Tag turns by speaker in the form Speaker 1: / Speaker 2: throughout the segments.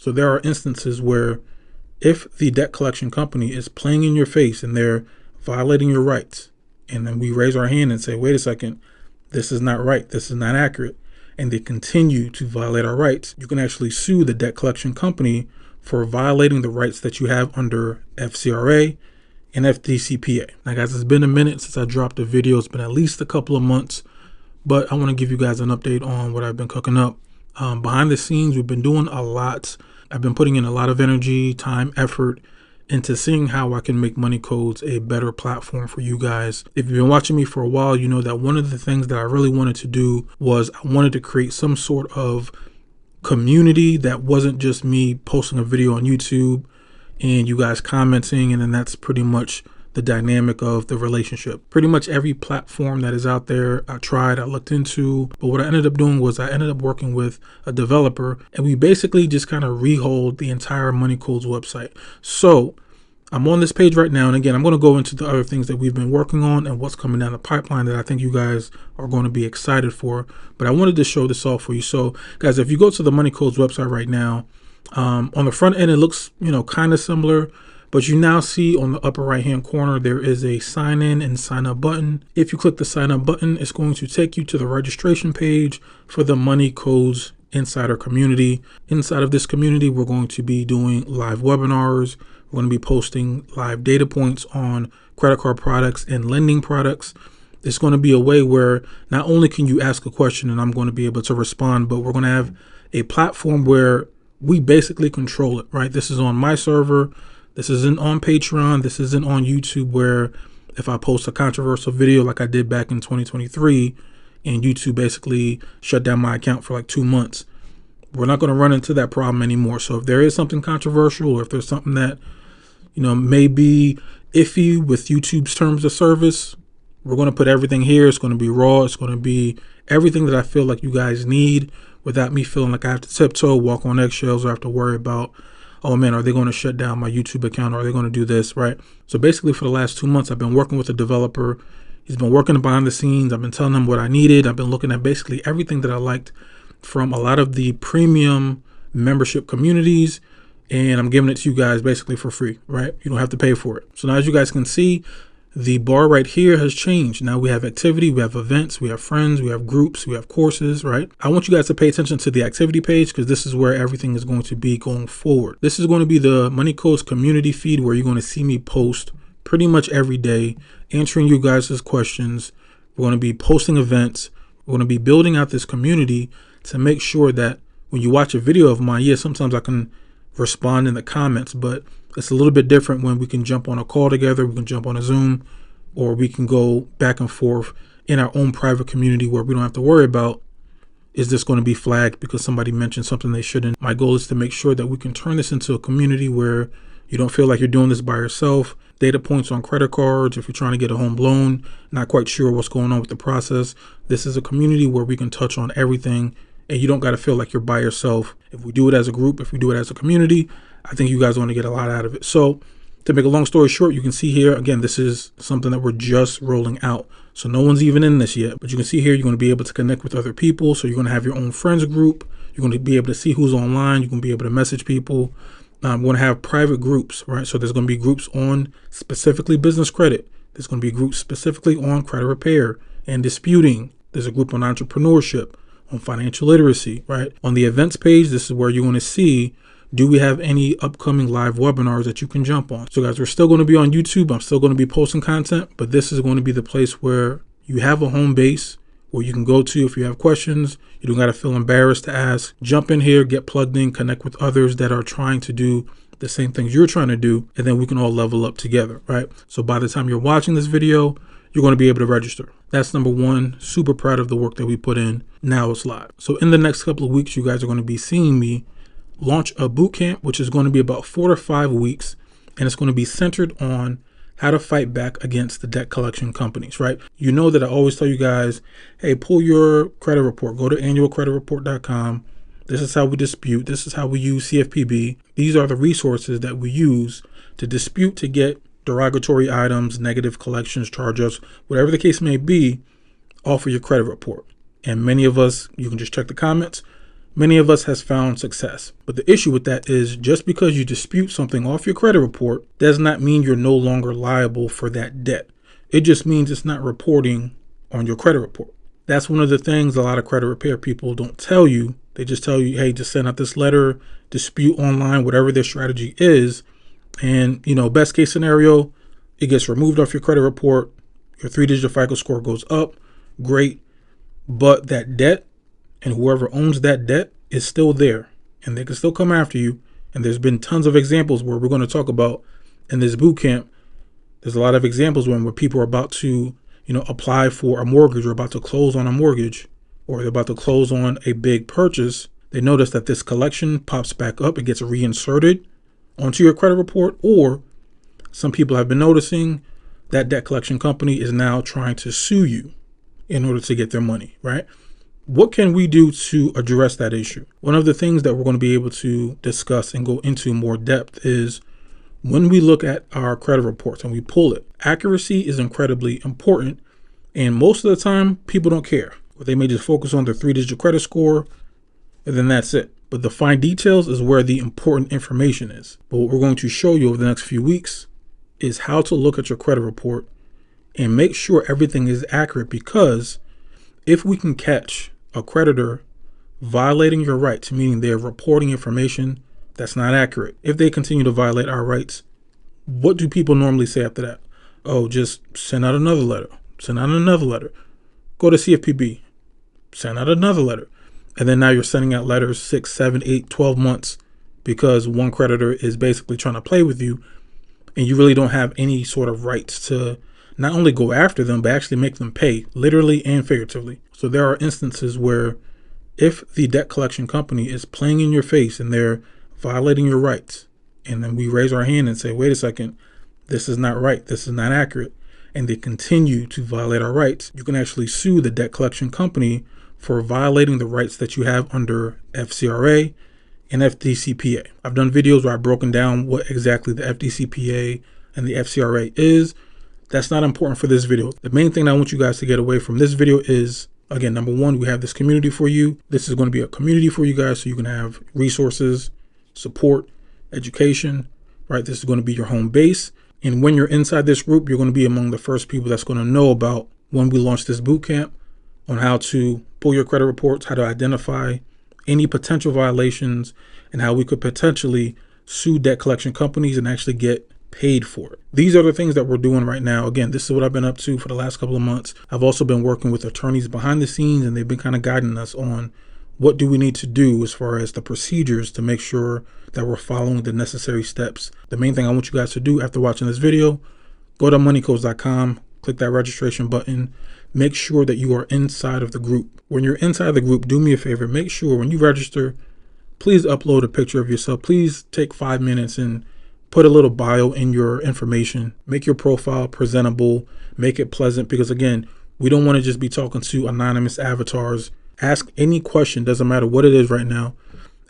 Speaker 1: So there are instances where if the debt collection company is playing in your face and they're violating your rights, and then we raise our hand and say, wait a second, this is not right, this is not accurate, and they continue to violate our rights, you can actually sue the debt collection company for violating the rights that you have under FCRA and FDCPA. Now guys, it's been a minute since I dropped a video. It's been at least a couple of months, but I want to give you guys an update on what I've been cooking up. Behind the scenes, we've been doing a lot. I've been putting in a lot of energy, time, effort into seeing how I can make Money Codes a better platform for you guys. If you've been watching me for a while, you know that one of the things that I really wanted to do was I wanted to create some sort of community that wasn't just me posting a video on YouTube and you guys commenting, and then that's pretty much the dynamic of the relationship. Pretty much every platform that is out there, I looked into, but what I ended up doing was I ended up working with a developer, and we basically just kind of rehauled the entire Money Codes website. So I'm on this page right now, and again, I'm going to go into the other things that we've been working on and what's coming down the pipeline that I think you guys are going to be excited for, but I wanted to show this off for you. So guys, if you go to the Money Codes website right now, on the front end, it looks, kind of similar, but you now see on the upper right hand corner, there is a sign in and sign up button. If you click the sign up button, it's going to take you to the registration page for the Money Codes Insider community. Inside of this community, we're going to be doing live webinars. We're going to be posting live data points on credit card products and lending products. It's going to be a way where not only can you ask a question and I'm going to be able to respond, but we're going to have a platform where we basically control it, right? This is on my server. This isn't on Patreon. This isn't on YouTube, where if I post a controversial video like I did back in 2023 and YouTube basically shut down my account for like 2 months, we're not going to run into that problem anymore. So if there is something controversial, or if there's something that, may be iffy with YouTube's terms of service, we're going to put everything here. It's going to be raw. It's going to be everything that I feel like you guys need, without me feeling like I have to tiptoe, walk on eggshells, or have to worry about, oh man, are they going to shut down my YouTube account? Or are they going to do this, right? So basically for the last 2 months, I've been working with a developer. He's been working behind the scenes. I've been telling him what I needed. I've been looking at basically everything that I liked from a lot of the premium membership communities, and I'm giving it to you guys basically for free, right? You don't have to pay for it. So now, as you guys can see, the bar right here has changed. Now we have activity, we have events, we have friends, we have groups, we have courses, right? I want you guys to pay attention to the activity page, because this is where everything is going to be going forward. This is going to be the Money Codes community feed, where you're going to see me post pretty much every day, answering you guys' questions. We're going to be posting events. We're going to be building out this community to make sure that when you watch a video of mine, yeah, sometimes I can respond in the comments, but it's a little bit different when we can jump on a call together, we can jump on a Zoom, or we can go back and forth in our own private community where we don't have to worry about, is this going to be flagged because somebody mentioned something they shouldn't. My goal is to make sure that we can turn this into a community where you don't feel like you're doing this by yourself. Data points on credit cards, if you're trying to get a home loan, not quite sure what's going on with the process. This is a community where we can touch on everything, and you don't got to feel like you're by yourself. If we do it as a group, if we do it as a community, I think you guys want to get a lot out of it. So to make a long story short, you can see here, again, this is something that we're just rolling out. So no one's even in this yet, but you can see here, you're going to be able to connect with other people. So you're going to have your own friends group. You're going to be able to see who's online. You're going to be able to message people. We're going to have private groups, right? So there's going to be groups on specifically business credit. There's going to be groups specifically on credit repair and disputing. There's a group on entrepreneurship, on financial literacy, right? On the events page, this is where you're going to see, do we have any upcoming live webinars that you can jump on? So guys, we're still going to be on YouTube. I'm still going to be posting content, but this is going to be the place where you have a home base where you can go to if you have questions. You don't got to feel embarrassed to ask. Jump in here, get plugged in, connect with others that are trying to do the same things you're trying to do, and then we can all level up together, right? So by the time you're watching this video, you're going to be able to register. That's number one. Super proud of the work that we put in. Now it's live. So in the next couple of weeks, you guys are going to be seeing me launch a boot camp, which is going to be about 4 to 5 weeks, and it's going to be centered on how to fight back against the debt collection companies, right? You know that I always tell you guys, hey, pull your credit report, go to annualcreditreport.com. This is how we dispute. This is how we use CFPB. These are the resources that we use to dispute, to get derogatory items, negative collections, charge-offs, whatever the case may be, off of your credit report. And many of us, you can just check the comments. many of us has found success. But the issue with that is just because you dispute something off your credit report does not mean you're no longer liable for that debt. It just means it's not reporting on your credit report. That's one of the things a lot of credit repair people don't tell you. They just tell you, hey, just send out this letter, dispute online, whatever their strategy is. And, best case scenario, it gets removed off your credit report. Your 3-digit FICO score goes up. Great. But that debt and whoever owns that debt is still there, and they can still come after you. And there's been tons of examples where we're going to talk about in this boot camp. There's a lot of examples where people are about to, apply for a mortgage or about to close on a mortgage, or they're about to close on a big purchase. They notice that this collection pops back up. It gets reinserted onto your credit report, or some people have been noticing that debt collection company is now trying to sue you in order to get their money, right? What can we do to address that issue? One of the things that we're going to be able to discuss and go into more depth is when we look at our credit reports and we pull it, accuracy is incredibly important. And most of the time, people don't care. They may just focus on their 3-digit credit score, and then that's it. But the fine details is where the important information is. But what we're going to show you over the next few weeks is how to look at your credit report and make sure everything is accurate, because if we can catch a creditor violating your rights, meaning they're reporting information that's not accurate, if they continue to violate our rights, what do people normally say after that? Oh, just send out another letter, send out another letter, go to CFPB, send out another letter. And then now you're sending out letters 6, 7, 8, 12 months because one creditor is basically trying to play with you, and you really don't have any sort of rights to not only go after them, but actually make them pay, literally and figuratively. So there are instances where if the debt collection company is playing in your face and they're violating your rights, and then we raise our hand and say, wait a second, this is not right, this is not accurate, and they continue to violate our rights, you can actually sue the debt collection company for violating the rights that you have under FCRA and FDCPA. I've done videos where I've broken down what exactly the FDCPA and the FCRA is. That's not important for this video. The main thing I want you guys to get away from this video is, again, number one, we have this community for you. This is going to be a community for you guys so you can have resources, support, education, right? This is going to be your home base. And when you're inside this group, you're going to be among the first people that's going to know about when we launch this boot camp on how to pull your credit reports, how to identify any potential violations, and how we could potentially sue debt collection companies and actually get paid for it. These are the things that we're doing right now. Again, this is what I've been up to for the last couple of months. I've also been working with attorneys behind the scenes, and they've been kind of guiding us on what do we need to do as far as the procedures to make sure that we're following the necessary steps. The main thing I want you guys to do after watching this video, go to moneycodes.com, click that registration button, make sure that you are inside of the group. When you're inside the group, do me a favor, make sure when you register, please upload a picture of yourself. Please take 5 minutes and put a little bio in your information. Make your profile presentable, make it pleasant, because again, we don't want to just be talking to anonymous avatars. Ask any question, doesn't matter what it is right now.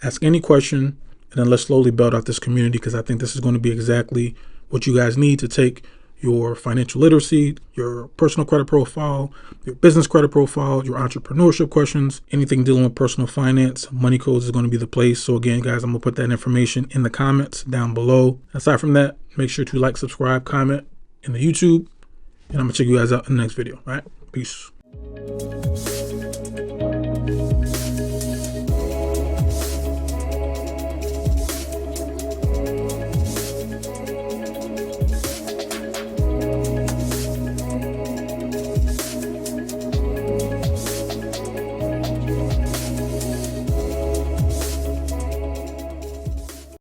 Speaker 1: Ask any question, and then let's slowly build out this community, because I think this is going to be exactly what you guys need to take your financial literacy, your personal credit profile, your business credit profile, your entrepreneurship questions, anything dealing with personal finance. Money Codes is going to be the place. So again, guys, I'm going to put that information in the comments down below. Aside from that, make sure to like, subscribe, comment in the YouTube, and I'm going to check you guys out in the next video. All right, peace.